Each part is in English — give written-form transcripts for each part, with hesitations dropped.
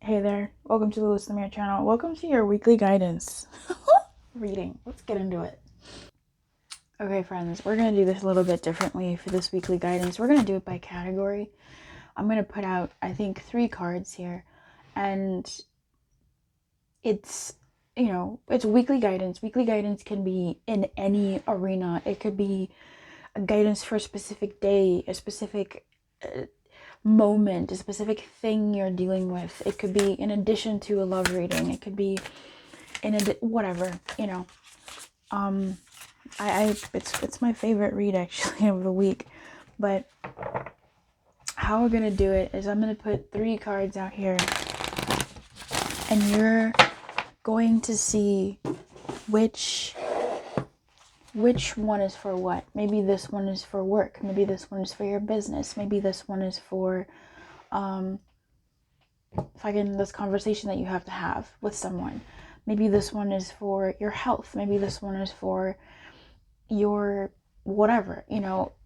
Hey there, welcome to the Listen to Mirror channel. Welcome to your weekly guidance reading. Let's get into it. Okay, friends, we're going to do this a little bit differently for this weekly guidance. We're going to do it by category. I'm going to put out, I think, 3 cards here. And it's, it's weekly guidance. Weekly guidance can be in any arena. It could be a guidance for a specific day, a specific moment, a specific thing you're dealing with. It could be in addition to a love reading. It could be in whatever, it's my favorite read actually of the week. But how we're gonna do it is I'm gonna put 3 cards out here, and you're going to see which one is for what. Maybe this one is for work. Maybe this one is for your business. Maybe this one is for this conversation that you have to have with someone. Maybe this one is for your health. Maybe this one is for your whatever,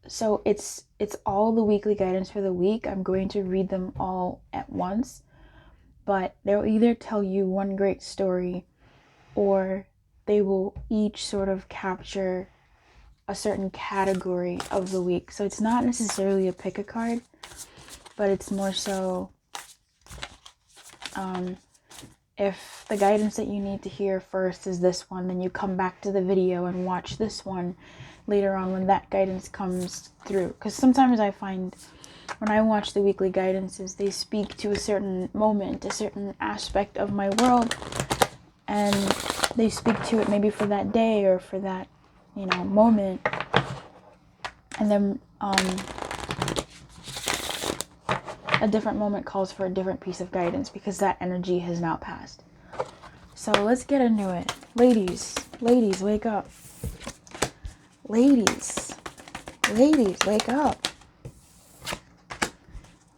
So it's all the weekly guidance for the week. I'm going to read them all at once, but they'll either tell you one great story, or they will each sort of capture a certain category of the week. So it's not necessarily a pick a card, but it's more so if the guidance that you need to hear first is this one, then you come back to the video and watch this one later on when that guidance comes through. Because sometimes I find when I watch the weekly guidances, they speak to a certain moment, a certain aspect of my world, and they speak to it maybe for that day or for that, moment. And then a different moment calls for a different piece of guidance because that energy has now passed. So let's get into it. Ladies, wake up. Ladies, wake up.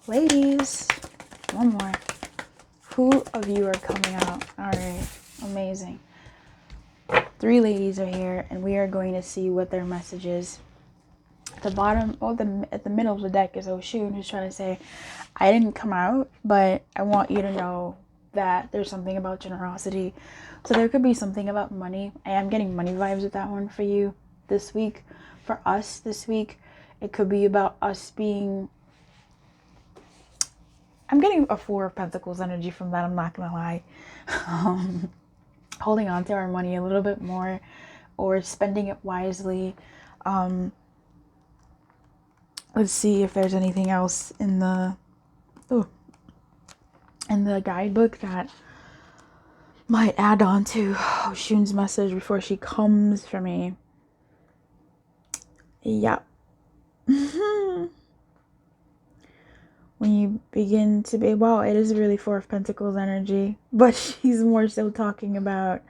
Ladies, one more. Who of you are coming out? All right, amazing. 3 ladies are here, and we are going to see what their message is. At the bottom, at the middle of the deck is Oshun, who's trying to say, I didn't come out, but I want you to know that there's something about generosity. So there could be something about money. I am getting money vibes with that one for you this week. For us this week, it could be about us being... I'm getting a 4 of Pentacles energy from that, I'm not gonna lie. Holding on to our money a little bit more, or spending it wisely. Let's see if there's anything else in the guidebook that might add on to Oshun's message before she comes for me. Yep. When you begin to be, wow, it is really 4 of Pentacles energy, but she's more so talking about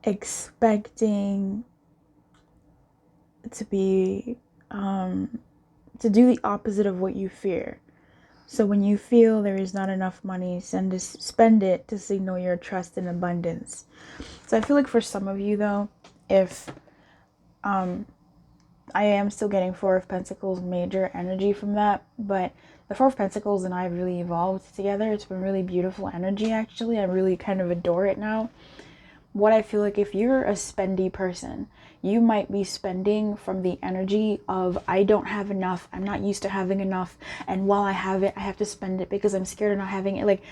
expecting to be, to do the opposite of what you fear. So when you feel there is not enough money, spend it to signal your trust and abundance. So I feel like for some of you though, if I am still getting 4 of Pentacles major energy from that, but the 4 of Pentacles and I have really evolved together. It's been really beautiful energy actually. I really kind of adore it now. What I feel like, if you're a spendy person, you might be spending from the energy of, I don't have enough, I'm not used to having enough, and while I have it, I have to spend it because I'm scared of not having it. Like,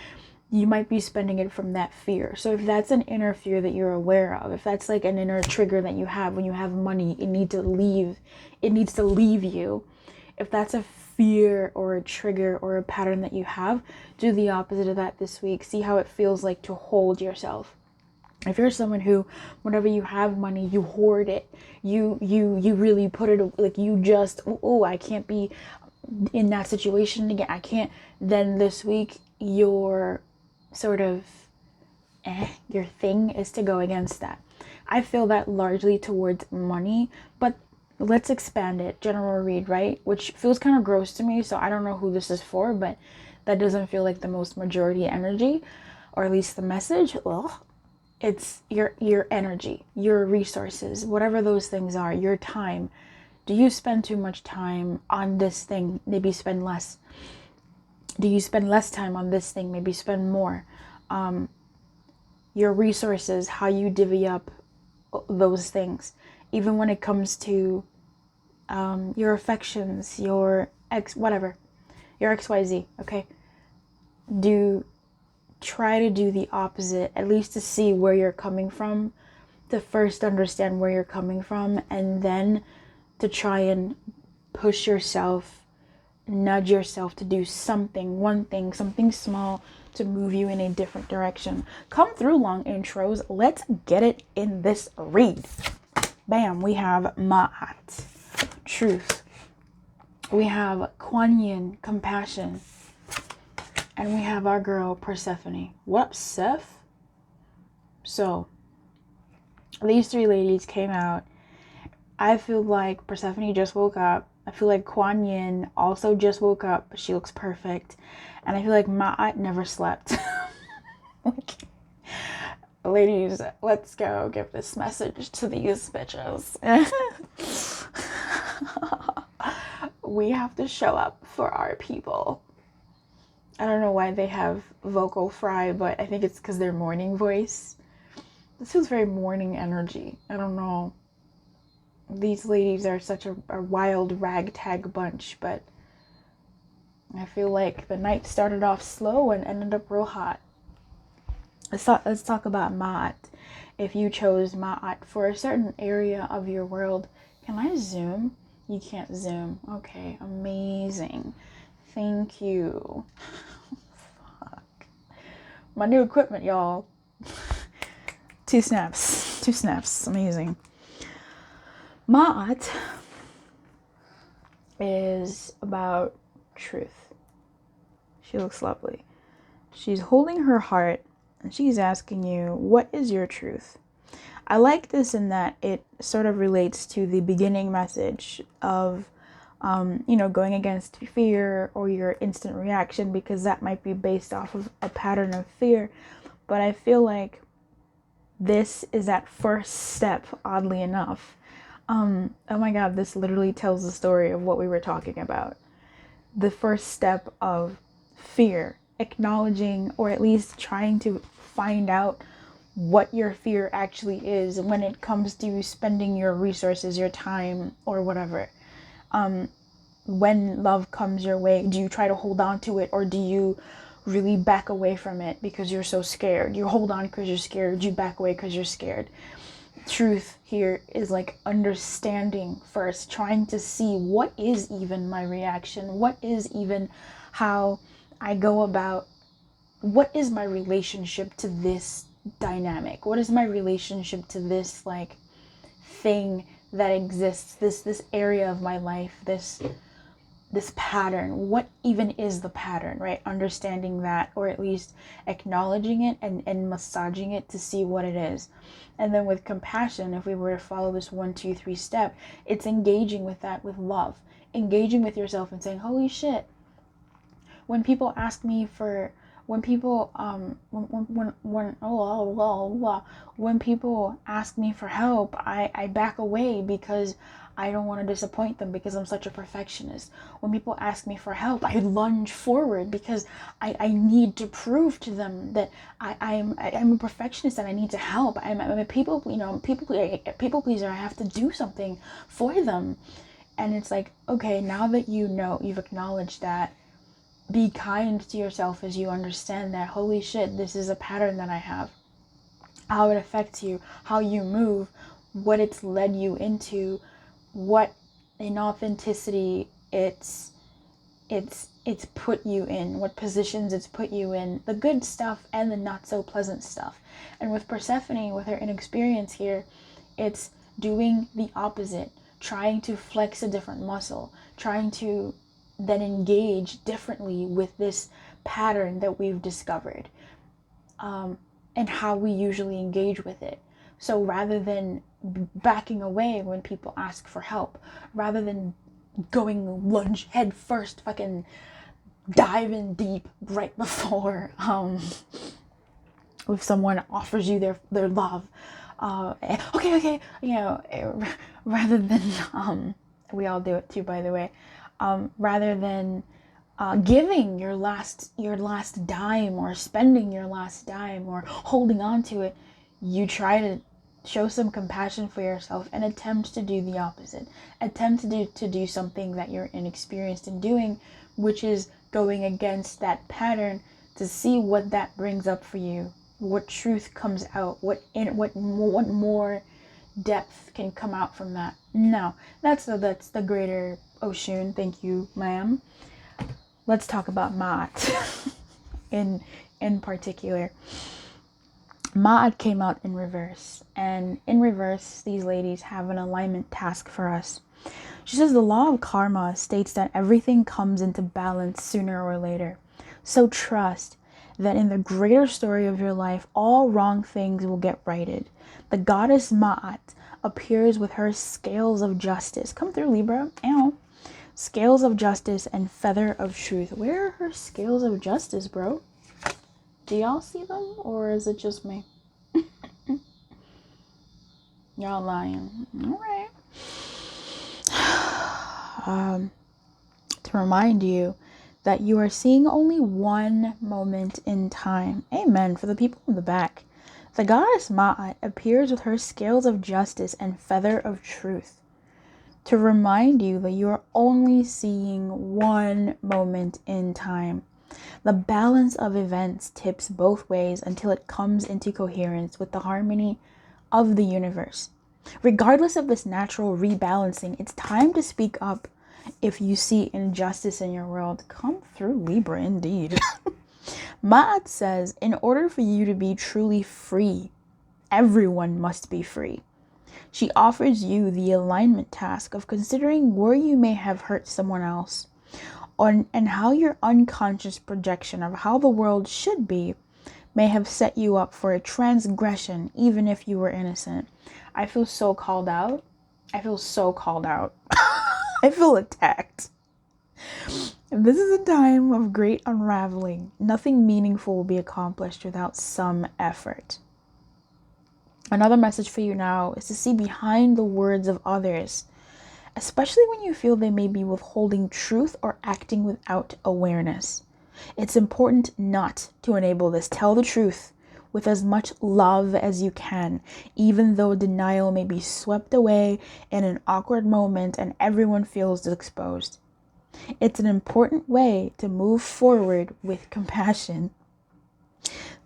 you might be spending it from that fear. So if that's an inner fear that you're aware of, if that's like an inner trigger that you have when you have money, it needs to leave you. If that's a fear or a trigger or a pattern that you have, do the opposite of that this week. See how it feels like to hold yourself. If you're someone who, whenever you have money, you hoard it, you really put it, like you just, oh, I can't be in that situation again, I can't, then this week your sort of, your thing is to go against that. I feel that largely towards money, but let's expand it. General read, right? Which feels kind of gross to me, so I don't know who this is for, but that doesn't feel like the most majority energy, or at least the message. Ugh. It's your energy, your resources, whatever those things are, your time. Do you spend too much time on this thing? Maybe spend less. Do you spend less time on this thing? Maybe spend more. Your resources, how you divvy up those things. Even when it comes to your affections, your whatever, your XYZ, okay? Try to do the opposite, at least to see where you're coming from, to first understand where you're coming from, and then to try and push yourself, nudge yourself to do something, one thing, something small to move you in a different direction. Come through, long intros. Let's get it in this read. Bam, we have Ma'at, truth. We have Kuan Yin, compassion. And we have our girl, Persephone. What up, Seth? So, these three ladies came out. I feel like Persephone just woke up. I feel like Kuan Yin also just woke up, but she looks perfect. And I feel like Ma'at never slept. Ladies, let's go give this message to these bitches. We have to show up for our people. I don't know why they have vocal fry, but I think it's because their morning voice. This feels very morning energy. I don't know. These ladies are such a wild ragtag bunch, but I feel like the night started off slow and ended up real hot. Let's talk about Ma'at. If you chose Ma'at for a certain area of your world, can I zoom? You can't zoom. Okay, amazing. Thank you. Fuck. My new equipment, y'all. Two snaps. Amazing. Ma'at is about truth. She looks lovely. She's holding her heart and she's asking you, what is your truth? I like this in that it sort of relates to the beginning message of, going against fear or your instant reaction, because that might be based off of a pattern of fear. But I feel like this is that first step, oddly enough. Oh my God, this literally tells the story of what we were talking about. The first step of fear, acknowledging or at least trying to find out what your fear actually is when it comes to spending your resources, your time, or whatever. When love comes your way, do you try to hold on to it, or do you really back away from it because you're so scared? You hold on because you're scared, you back away because you're scared. Truth here is like understanding first, trying to see what is even my reaction, what is even how I go about, what is my relationship to this dynamic, what is my relationship to this like thing that exists, this area of my life, this pattern. What even is the pattern, right? Understanding that, or at least acknowledging it and massaging it to see what it is. And then with compassion, if we were to follow this 1, 2, 3 step, it's engaging with that with love, engaging with yourself and saying, holy shit, when people ask me for, when people when people ask me for help, I back away because I don't want to disappoint them, because I'm such a perfectionist. When people ask me for help, I lunge forward because I need to prove to them that I'm a perfectionist and I need to help. I'm a people pleaser. I have to do something for them. And it's like, okay, now that you've acknowledged that, be kind to yourself as you understand that, holy shit, this is a pattern that I have. How it affects you, how you move, what it's led you into, what inauthenticity it's put you in, what positions it's put you in, the good stuff and the not so pleasant stuff. And with Persephone, with her inexperience here, it's doing the opposite, trying to flex a different muscle, trying to then engage differently with this pattern that we've discovered, and how we usually engage with it. So rather than backing away when people ask for help, rather than going lunge head first, fucking dive in deep right before if someone offers you their love, okay, rather than we all do it too, by the way, rather than giving your last dime, or spending your last dime, or holding on to it, you try to show some compassion for yourself and attempt to do the opposite. Attempt to do something that you're inexperienced in doing, which is going against that pattern, to see what that brings up for you, what truth comes out, what more depth can come out from that. Now, that's the greater Oshun. Thank you, ma'am. Let's talk about Ma'at in particular. Ma'at came out in reverse, and in reverse, these ladies have an alignment task for us. She says the law of karma states that everything comes into balance sooner or later. So trust that in the greater story of your life, all wrong things will get righted. The goddess Ma'at appears with her scales of justice. Come through, Libra. Ow. Scales of justice and feather of truth. Where are her scales of justice, bro? Do y'all see them, or is it just me? Y'all lying. All right. To remind you that you are seeing only one moment in time. Amen. For the people in the back, the goddess Ma'at appears with her scales of justice and feather of truth to remind you that you are only seeing one moment in time. The balance of events tips both ways until it comes into coherence with the harmony of the universe. Regardless of this natural rebalancing, it's time to speak up if you see injustice in your world. Come through, Libra, indeed. Ma'at says, in order for you to be truly free, everyone must be free. She offers you the alignment task of considering where you may have hurt someone else, and how your unconscious projection of how the world should be may have set you up for a transgression, even if you were innocent. I feel so called out. I feel so called out. I feel attacked. This is a time of great unraveling. Nothing meaningful will be accomplished without some effort. Another message for you now is to see behind the words of others, especially when you feel they may be withholding truth or acting without awareness. It's important not to enable this. Tell the truth with as much love as you can, even though denial may be swept away in an awkward moment and everyone feels exposed. It's an important way to move forward with compassion.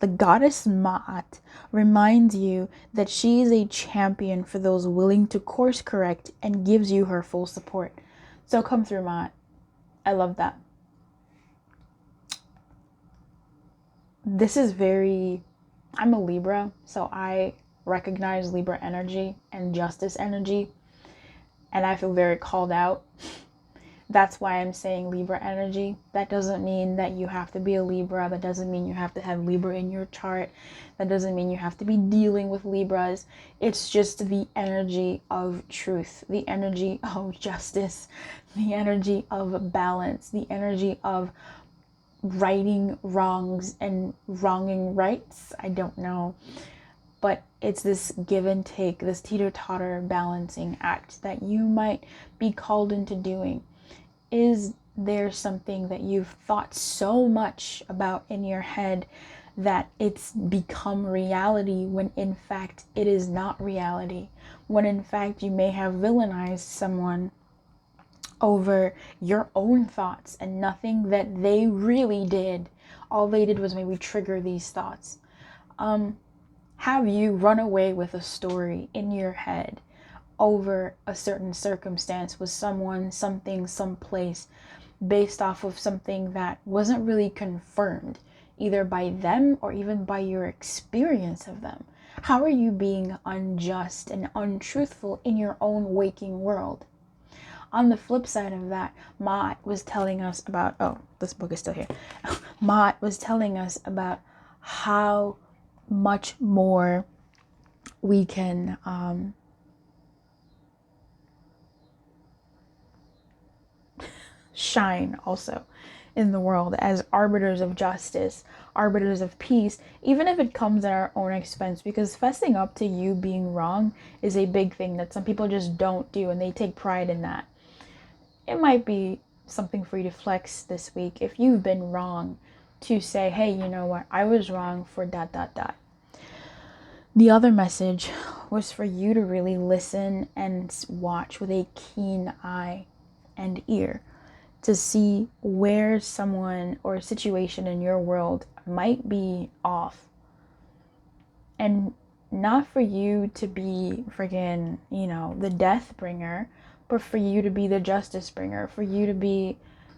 The goddess Ma'at reminds you that she is a champion for those willing to course correct and gives you her full support. So come through, Ma'at. I love that. This is I'm a Libra, so I recognize Libra energy and justice energy, and I feel very called out. That's why I'm saying Libra energy. That doesn't mean that you have to be a Libra. That doesn't mean you have to have Libra in your chart. That doesn't mean you have to be dealing with Libras. It's just the energy of truth, the energy of justice, the energy of balance, the energy of righting wrongs and wronging rights. I don't know. But it's this give and take, this teeter-totter balancing act that you might be called into doing. Is there something that you've thought so much about in your head that it's become reality, when in fact it is not reality? When in fact you may have villainized someone over your own thoughts and nothing that they really did. All they did was maybe trigger these thoughts. Have you run away with a story in your head over a certain circumstance with someone, something, someplace, based off of something that wasn't really confirmed, either by them or even by your experience of them? How are you being unjust and untruthful in your own waking world? On the flip side of that, Ma'at was telling us about, this book is still here. Ma'at was telling us about how much more we can shine also in the world as arbiters of justice, arbiters of peace, even if it comes at our own expense, because fessing up to you being wrong is a big thing that some people just don't do, and they take pride in that. It might be something for you to flex this week. If you've been wrong, to say, hey, you know what, I was wrong for dot dot dot. The other message was for you to really listen and watch with a keen eye and ear to see where someone or a situation in your world might be off. And not for you to be friggin', the death bringer, but for you to be the justice bringer, for you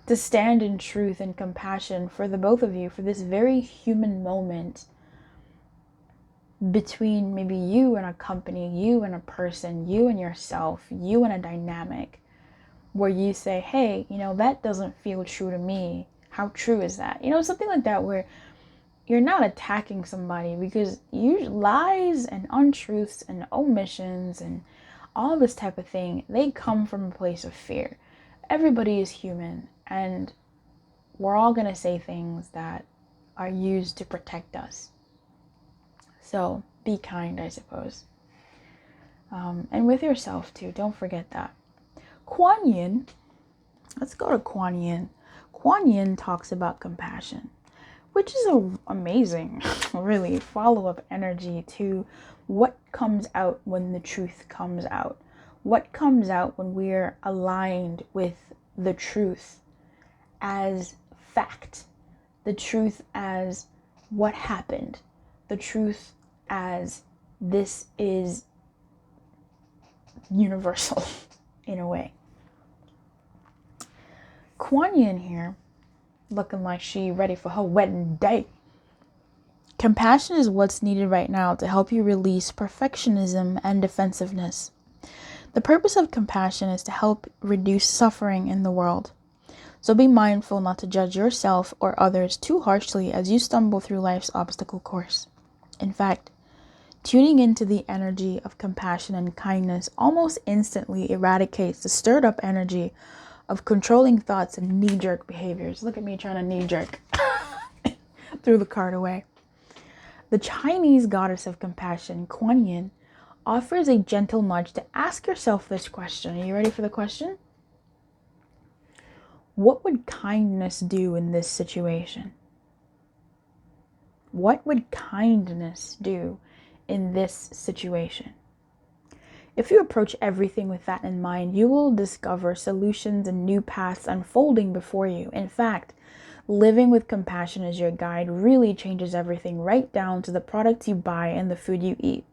to stand in truth and compassion for the both of you, for this very human moment between maybe you and a company, you and a person, you and yourself, you and a dynamic, where you say, hey, that doesn't feel true to me. How true is that? Something like that, where you're not attacking somebody, because lies and untruths and omissions and all this type of thing, they come from a place of fear. Everybody is human, and we're all going to say things that are used to protect us. So be kind, I suppose. And with yourself too, don't forget that. Kuan Yin, let's go to Kuan Yin. Kuan Yin talks about compassion, which is an amazing, really, follow-up energy to what comes out when the truth comes out. What comes out when we're aligned with the truth as fact, the truth as what happened, the truth as this is universal in a way. Kuan Yin here, looking like she ready for her wedding day. Compassion is what's needed right now to help you release perfectionism and defensiveness. The purpose of compassion is to help reduce suffering in the world. So be mindful not to judge yourself or others too harshly as you stumble through life's obstacle course. In fact, tuning into the energy of compassion and kindness almost instantly eradicates the stirred up energy of controlling thoughts and knee-jerk behaviors. Look at me trying to knee-jerk threw the card away. The Chinese goddess of compassion, Kuan Yin, offers a gentle nudge to ask yourself this question. Are you ready for the question? What would kindness do in this situation? What would kindness do in this situation? If you approach everything with that in mind, you will discover solutions and new paths unfolding before you. In fact, living with compassion as your guide really changes everything, right down to the products you buy and the food you eat.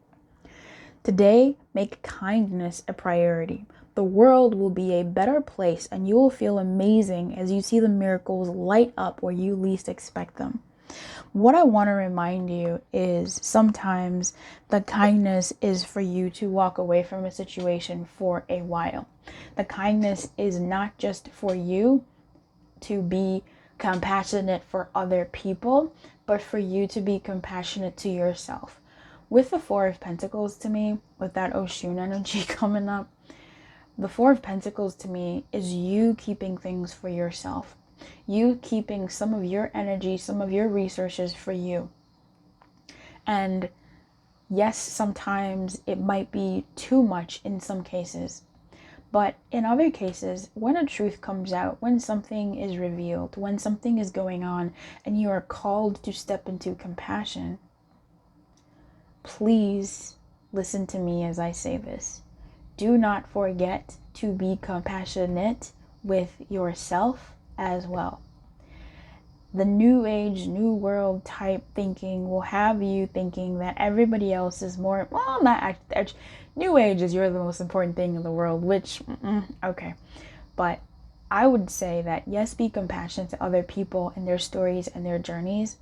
Today, make kindness a priority. The world will be a better place, and you will feel amazing as you see the miracles light up where you least expect them. What I want to remind you is sometimes the kindness is for you to walk away from a situation for a while. The kindness is not just for you to be compassionate for other people, but for you to be compassionate to yourself. With the Four of Pentacles, to me, with that Oshun energy coming up, the Four of Pentacles to me is you keeping things for yourself. You keeping some of your energy, some of your resources for you. And yes, sometimes it might be too much in some cases. But in other cases, when a truth comes out, when something is revealed, when something is going on, and you are called to step into compassion, please listen to me as I say this. Do not forget to be compassionate with yourself as well. The new age, new world type thinking will have you thinking that everybody else is more, well, not new age is you're the most important thing in the world, which, okay. But I would say that yes, be compassionate to other people and their stories and their journeys,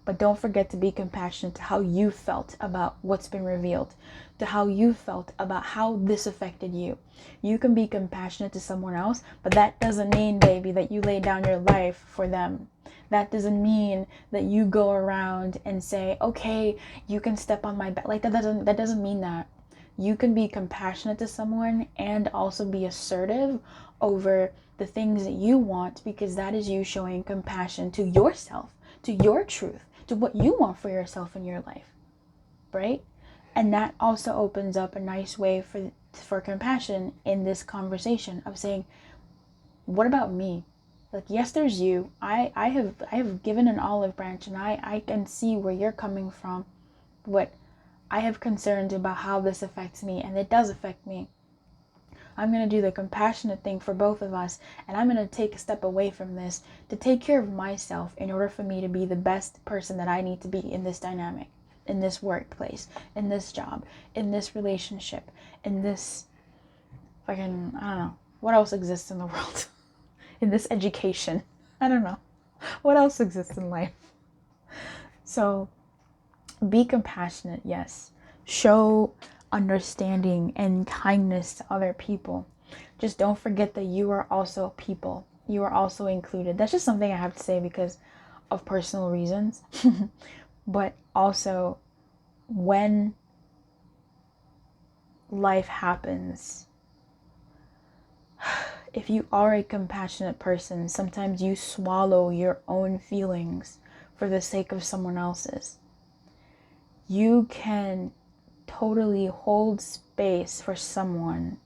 but don't forget to be compassionate to how you felt about what's been revealed, to how you felt about how this affected you. You can be compassionate to someone else, but that doesn't mean, baby, that you lay down your life for them. That doesn't mean that you go around and say, okay, you can step on my back. Like that doesn't mean that. You can be compassionate to someone and also be assertive over the things that you want, because that is you showing compassion to yourself, to your truth, to what you want for yourself in your life, right? And that also opens up a nice way for compassion in this conversation of saying, what about me? Like, yes, there's you. I have given an olive branch, and I can see where you're coming from, but I have concerns about how this affects me, and it does affect me. I'm going to do the compassionate thing for both of us, and I'm going to take a step away from this to take care of myself in order for me to be the best person that I need to be in this dynamic, in this workplace, in this job, in this relationship, in this fucking, I don't know, what else exists in the world? In this education. I don't know. What else exists in life? So be compassionate, yes. Show understanding and kindness to other people. Just don't forget that you are also people. You are also included. That's just something I have to say because of personal reasons. But also, when life happens, if you are a compassionate person, sometimes you swallow your own feelings for the sake of someone else's. You can totally hold space for someone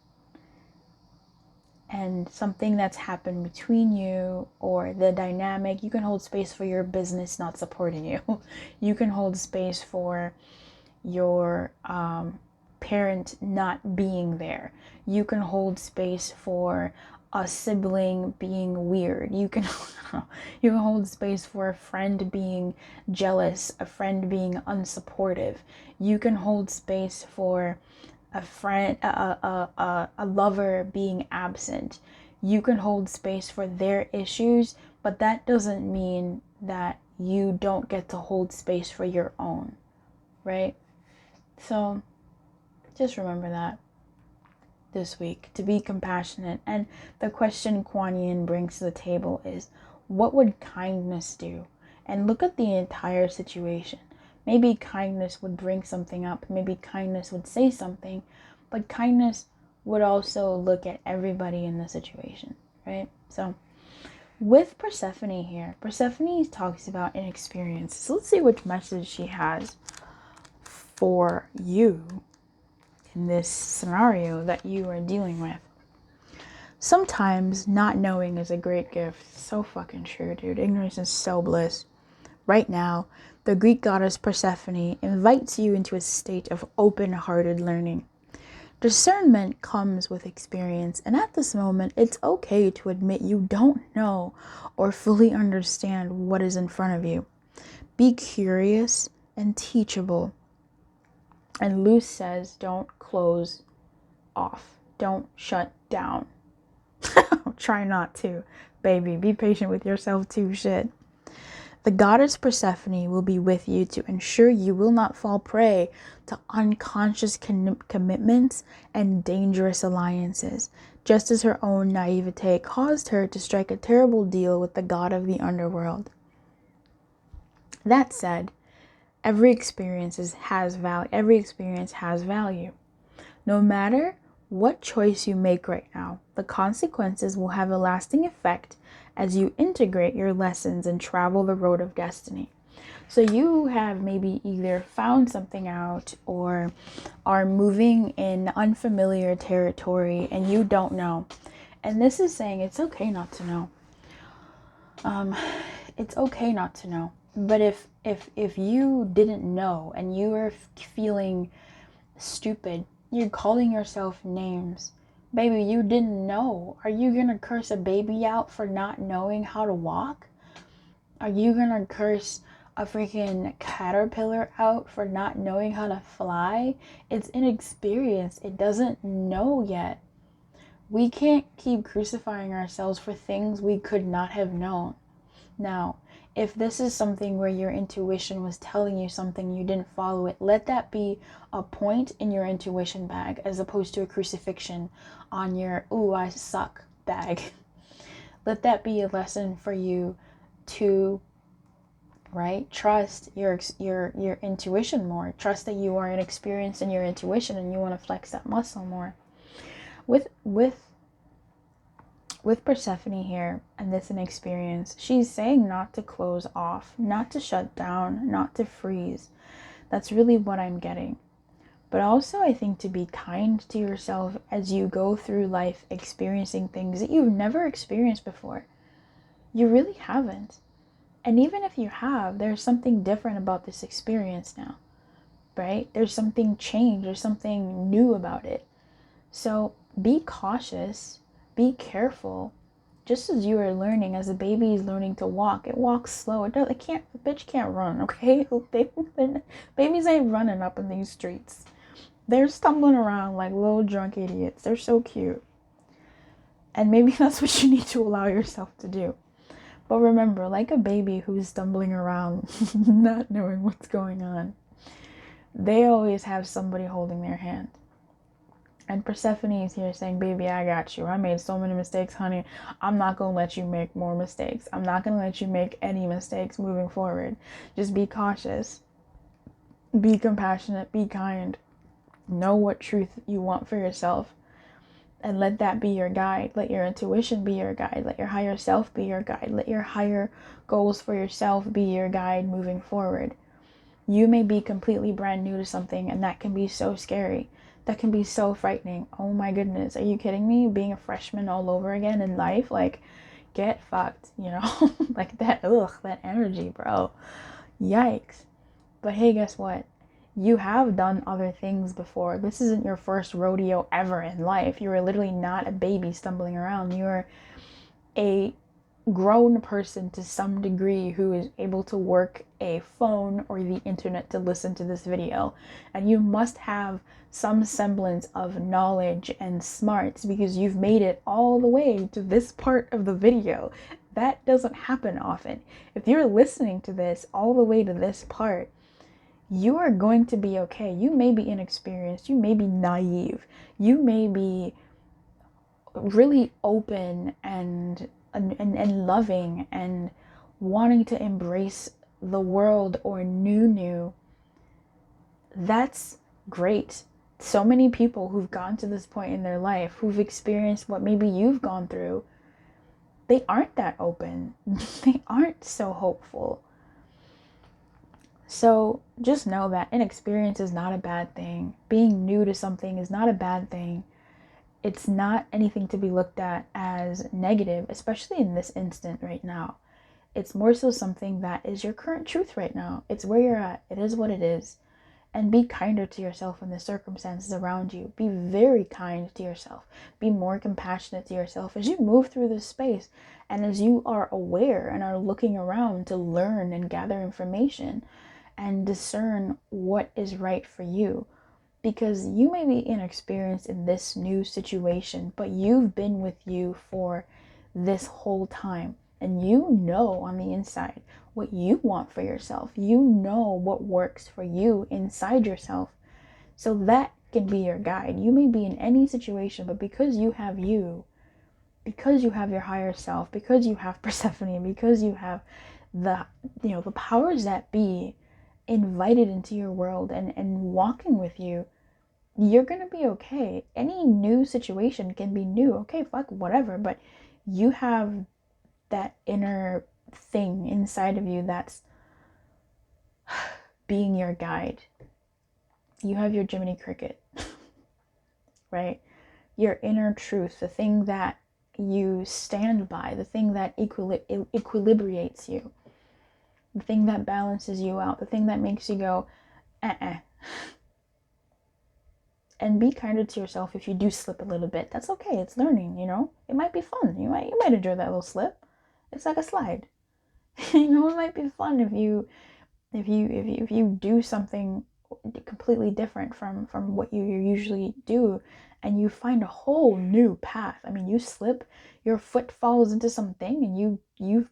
and something that's happened between you, or the dynamic. You can hold space for your business not supporting you. You can hold space for your parent not being there. You can hold space for a sibling being weird. You can you can hold space for a friend being jealous, a friend being unsupportive. You can hold space for a friend, a lover being absent. You can hold space for their issues, but that doesn't mean that you don't get to hold space for your own, right? So just remember that this week, to be compassionate. And the question Kuan Yin brings to the table is, what would kindness do? And look at the entire situation. Maybe kindness would bring something up. Maybe kindness would say something. But kindness would also look at everybody in the situation, right? So with Persephone here, Persephone talks about an experience. So let's see which message she has for you in this scenario that you are dealing with. Sometimes not knowing is a great gift. So fucking true, dude. Ignorance is so bliss. Right now, the Greek goddess Persephone invites you into a state of open-hearted learning. Discernment comes with experience, and at this moment, it's okay to admit you don't know or fully understand what is in front of you. Be curious and teachable. And Luce says, don't close off. Don't shut down. Try not to, baby. Be patient with yourself too, shit. The goddess Persephone will be with you to ensure you will not fall prey to unconscious commitments and dangerous alliances, just as her own naivete caused her to strike a terrible deal with the god of the underworld. That said, every experience has value. Every experience has value. No matter what choice you make right now, the consequences will have a lasting effect as you integrate your lessons and travel the road of destiny. So you have maybe either found something out or are moving in unfamiliar territory and you don't know. And this is saying it's okay not to know. It's okay not to know. But if you didn't know and you were feeling stupid, you're calling yourself names. Baby, you didn't know. Are you gonna curse a baby out for not knowing how to walk? Are you gonna curse a freaking caterpillar out for not knowing how to fly? It's inexperienced. It doesn't know yet. We can't keep crucifying ourselves for things we could not have known. Now, if this is something where your intuition was telling you something, you didn't follow it, let that be a point in your intuition bag as opposed to a crucifixion on your, ooh, I suck bag. Let that be a lesson for you to, right, trust your intuition more. Trust that you are inexperienced in your intuition and you want to flex that muscle more. With Persephone here and this inexperience, she's saying not to close off, not to shut down, not to freeze. That's really what I'm getting. But also I think to be kind to yourself as you go through life experiencing things that you've never experienced before. You really haven't. And even if you have, there's something different about this experience now, right? There's something changed, there's something new about it. So be cautious, be careful. Just as you are learning, as a baby is learning to walk, it walks slow. It can't, the bitch can't run, okay? Babies ain't running up in these streets. They're stumbling around like little drunk idiots. They're so cute. And maybe that's what you need to allow yourself to do. But remember, like a baby who's stumbling around, not knowing what's going on, they always have somebody holding their hand. And Persephone is here saying, baby, I got you. I made so many mistakes, honey. I'm not going to let you make more mistakes. I'm not going to let you make any mistakes moving forward. Just be cautious. Be compassionate. Be kind. Know what truth you want for yourself. And let that be your guide. Let your intuition be your guide. Let your higher self be your guide. Let your higher goals for yourself be your guide moving forward. You may be completely brand new to something, and that can be so scary. That can be so frightening. Oh my goodness, are you kidding me? Being a freshman all over again in life? Like, get fucked, you know? Like that, that energy, bro. Yikes. But hey, guess what? You have done other things before. This isn't your first rodeo ever in life. You are literally not a baby stumbling around. You're a grown person to some degree who is able to work a phone or the internet to listen to this video. And you must have some semblance of knowledge and smarts because you've made it all the way to this part of the video. That doesn't happen often. If you're listening to this all the way to this part, you are going to be okay. You may be inexperienced, you may be naive, you may be really open and loving and wanting to embrace the world or new. That's great. So many people who've gotten to this point in their life, who've experienced what maybe you've gone through, they aren't that open. They aren't so hopeful. So just know that inexperience is not a bad thing. Being new to something is not a bad thing. It's not anything to be looked at as negative, especially in this instant right now. It's more so something that is your current truth right now. It's where you're at. It is what it is. And be kinder to yourself in the circumstances around you. Be very kind to yourself. Be more compassionate to yourself as you move through this space and as you are aware and are looking around to learn and gather information and discern what is right for you. Because you may be inexperienced in this new situation, but you've been with you for this whole time. And you know on the inside what you want for yourself. You know what works for you inside yourself. So that can be your guide. You may be in any situation, but because you have you, because you have your higher self, because you have Persephone, because you have the powers that be invited into your world and walking with you, you're gonna be okay. Any new situation can be new. Okay, fuck, whatever. But you have that inner thing inside of you that's being your guide. You have your Jiminy Cricket, right? Your inner truth, the thing that you stand by, the thing that equilibrates you, the thing that balances you out, the thing that makes you go, And be kinder to yourself if you do slip a little bit. That's okay. It's learning, It might be fun. You might enjoy that little slip. It's like a slide. It might be fun if you do something completely different from what you usually do, and you find a whole new path. I mean, you slip, your foot falls into something, and you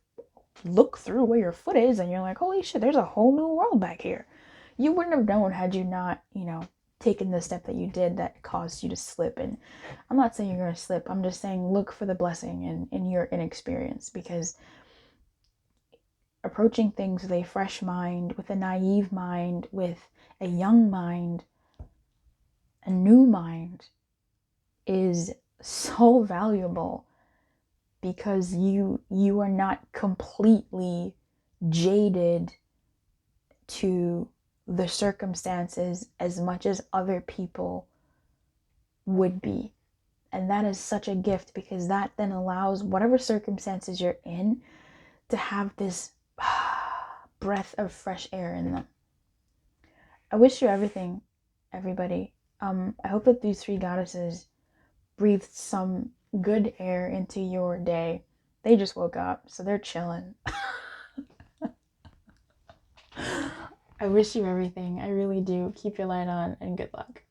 look through where your foot is, and you're like, holy shit, there's a whole new world back here. You wouldn't have known had you not, taken the step that you did that caused you to slip. And I'm not saying you're going to slip. I'm just saying look for the blessing in your inexperience, because approaching things with a fresh mind, with a naive mind, with a young mind, a new mind is so valuable, because you are not completely jaded to the circumstances as much as other people would be. And that is such a gift, because that then allows whatever circumstances you're in to have this breath of fresh air in them. I wish you everything, everybody. I hope that these three goddesses breathed some good air into your day. They just woke up, so they're chilling. I wish you everything. I really do. Keep your light on and good luck.